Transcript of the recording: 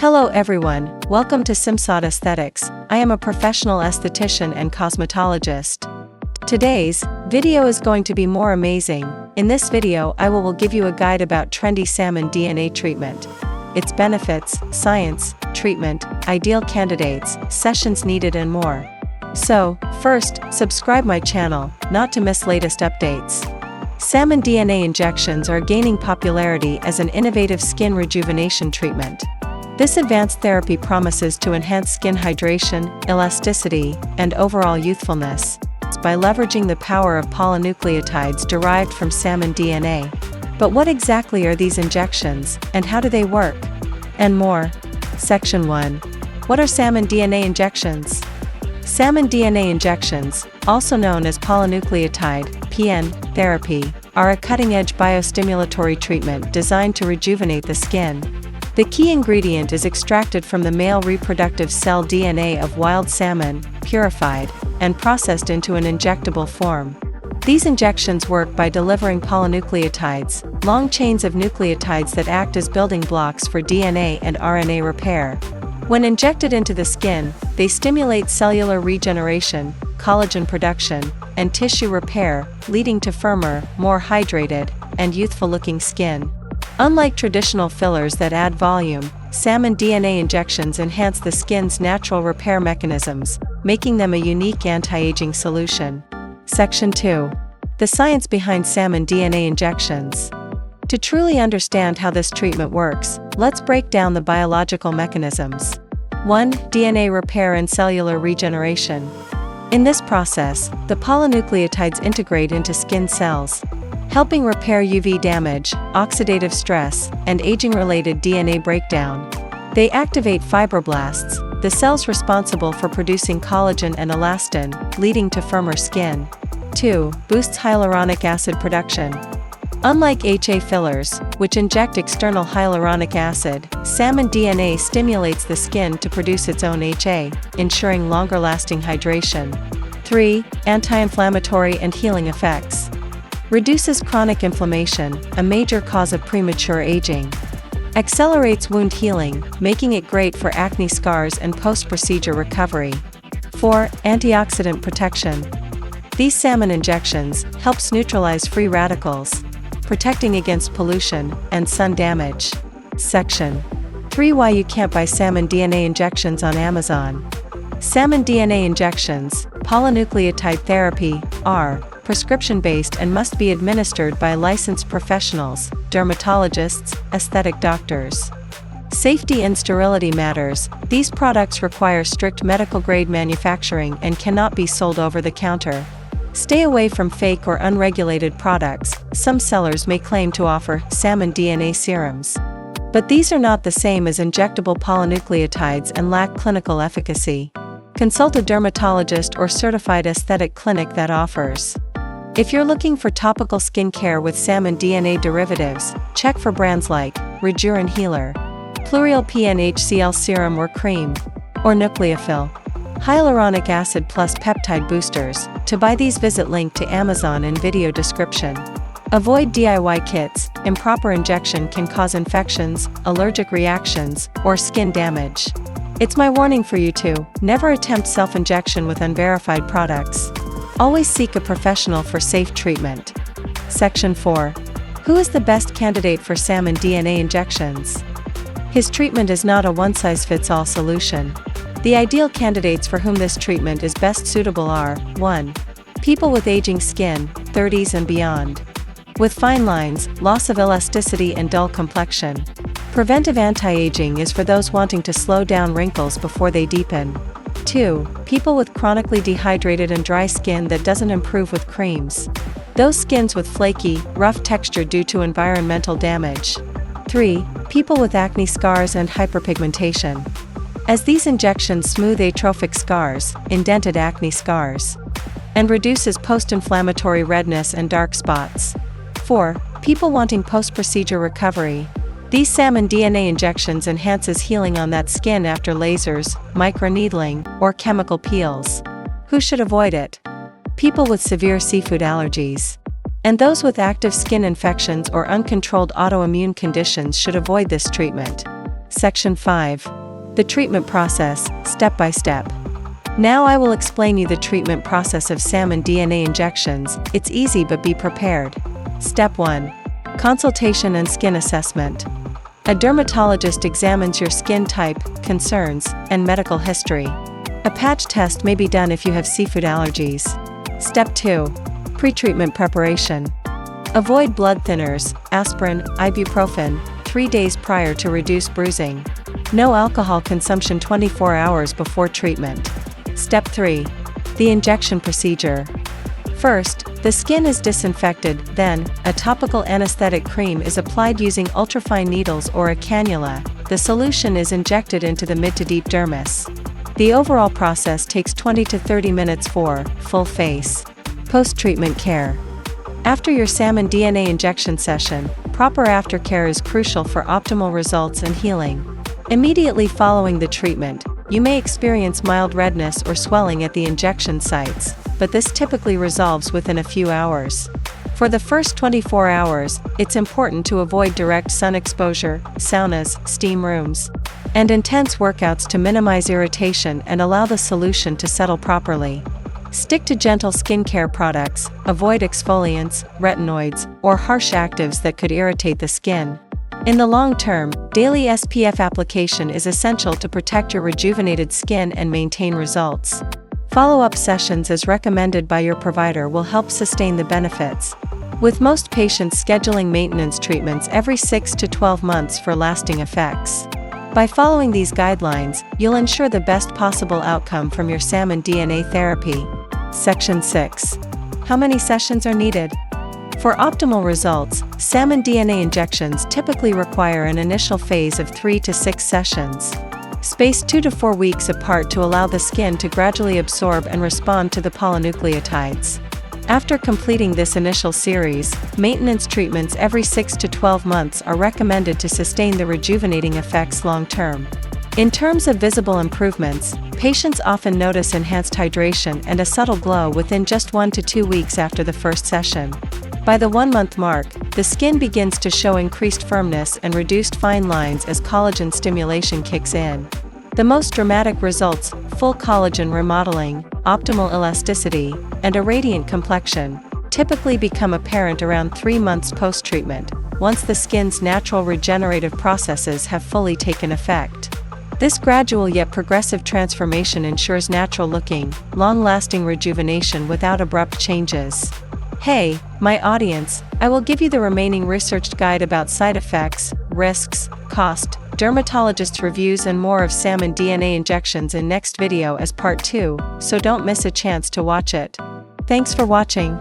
Hello everyone, welcome to Simsad Aesthetics. I am a professional esthetician and cosmetologist. Today's video is going to be more amazing. In this video I will give you a guide about trendy salmon DNA treatment. Its benefits, science, treatment, ideal candidates, sessions needed and more. So, first, subscribe my channel, not to miss latest updates. Salmon DNA injections are gaining popularity as an innovative skin rejuvenation treatment. This advanced therapy promises to enhance skin hydration, elasticity, and overall youthfulness by leveraging the power of polynucleotides derived from salmon DNA. But what exactly are these injections, and how do they work? And more. Section 1. What are salmon DNA injections? Salmon DNA injections, also known as polynucleotide (PN) therapy, are a cutting-edge biostimulatory treatment designed to rejuvenate the skin. The key ingredient is extracted from the male reproductive cell DNA of wild salmon, purified, and processed into an injectable form. These injections work by delivering polynucleotides, long chains of nucleotides that act as building blocks for DNA and RNA repair. When injected into the skin, they stimulate cellular regeneration, collagen production, and tissue repair, leading to firmer, more hydrated, and youthful-looking skin. Unlike traditional fillers that add volume, salmon DNA injections enhance the skin's natural repair mechanisms, making them a unique anti-aging solution. Section 2. The science behind salmon DNA injections. To truly understand how this treatment works, let's break down the biological mechanisms. 1. DNA repair and cellular regeneration. In this process, the polynucleotides integrate into skin cells, helping repair UV damage, oxidative stress, and aging-related DNA breakdown. They activate fibroblasts, the cells responsible for producing collagen and elastin, leading to firmer skin. 2. Boosts hyaluronic acid production. Unlike HA fillers, which inject external hyaluronic acid, salmon DNA stimulates the skin to produce its own HA, ensuring longer-lasting hydration. 3. Anti-inflammatory and healing effects. Reduces chronic inflammation, a major cause of premature aging. Accelerates wound healing, making it great for acne scars and post-procedure recovery. 4. Antioxidant protection. These salmon injections helps neutralize free radicals, protecting against pollution and sun damage. Section 3. Why you can't buy salmon DNA injections on Amazon. Salmon DNA injections, polynucleotide therapy, are prescription-based and must be administered by licensed professionals, dermatologists, aesthetic doctors. Safety and sterility matters. These products require strict medical-grade manufacturing and cannot be sold over the counter. Stay away from fake or unregulated products. Some sellers may claim to offer salmon DNA serums, but these are not the same as injectable polynucleotides and lack clinical efficacy. Consult a dermatologist or certified aesthetic clinic that offers. If you're looking for topical skincare with salmon DNA derivatives, check for brands like REJURAN Healer, Plurial PNHCl Serum or Cream, or Nucleophil. Hyaluronic acid plus peptide boosters. To buy these, visit link to Amazon in video description. Avoid DIY kits. Improper injection can cause infections, allergic reactions, or skin damage. It's my warning for you too. Never attempt self-injection with unverified products. Always seek a professional for safe treatment. Section 4. Who is the best candidate for salmon DNA injections? His treatment is not a one-size-fits-all solution. The ideal candidates for whom this treatment is best suitable are 1. People with aging skin, 30s and beyond. With fine lines, loss of elasticity and dull complexion. Preventive anti-aging is for those wanting to slow down wrinkles before they deepen. 2. People with chronically dehydrated and dry skin that doesn't improve with creams. Those skins with flaky, rough texture due to environmental damage. 3. People with acne scars and hyperpigmentation, as these injections smooth atrophic scars, indented acne scars, and reduces post-inflammatory redness and dark spots. 4. People wanting post-procedure recovery. These salmon DNA injections enhances healing on that skin after lasers, microneedling, or chemical peels. Who should avoid it? People with severe seafood allergies. And those with active skin infections or uncontrolled autoimmune conditions should avoid this treatment. Section 5. The treatment process, step by step. Now I will explain you the treatment process of salmon DNA injections. It's easy, but be prepared. Step 1. Consultation and skin assessment. A dermatologist examines your skin type, concerns, and medical history. A patch test may be done if you have seafood allergies. Step 2. Pre-treatment preparation. Avoid blood thinners, aspirin, ibuprofen, 3 days prior to reduce bruising. No alcohol consumption 24 hours before treatment. Step 3. The injection procedure. First, the skin is disinfected, then, a topical anesthetic cream is applied using ultrafine needles or a cannula. The solution is injected into the mid to deep dermis. The overall process takes 20 to 30 minutes for full face. Post-treatment care. After your salmon DNA injection session, proper aftercare is crucial for optimal results and healing. Immediately following the treatment, you may experience mild redness or swelling at the injection sites, but this typically resolves within a few hours. For the first 24 hours, it's important to avoid direct sun exposure, saunas, steam rooms, and intense workouts to minimize irritation and allow the solution to settle properly. Stick to gentle skincare products, avoid exfoliants, retinoids, or harsh actives that could irritate the skin. In the long term, daily SPF application is essential to protect your rejuvenated skin and maintain results. Follow-up sessions as recommended by your provider will help sustain the benefits, with most patients scheduling maintenance treatments every 6 to 12 months for lasting effects. By following these guidelines, you'll ensure the best possible outcome from your salmon DNA therapy. Section 6. How many sessions are needed? For optimal results, salmon DNA injections typically require an initial phase of 3 to 6 sessions, spaced 2 to 4 weeks apart to allow the skin to gradually absorb and respond to the polynucleotides. After completing this initial series, maintenance treatments every 6 to 12 months are recommended to sustain the rejuvenating effects long-term. In terms of visible improvements, patients often notice enhanced hydration and a subtle glow within just 1 to 2 weeks after the first session. By the 1-month mark, the skin begins to show increased firmness and reduced fine lines as collagen stimulation kicks in. The most dramatic results, full collagen remodeling, optimal elasticity, and a radiant complexion, typically become apparent around 3 months post-treatment, once the skin's natural regenerative processes have fully taken effect. This gradual yet progressive transformation ensures natural-looking, long-lasting rejuvenation without abrupt changes. Hey, my audience, I will give you the remaining researched guide about side effects, risks, cost, dermatologist reviews and more of salmon DNA injections in next video as part 2, so don't miss a chance to watch it. Thanks for watching.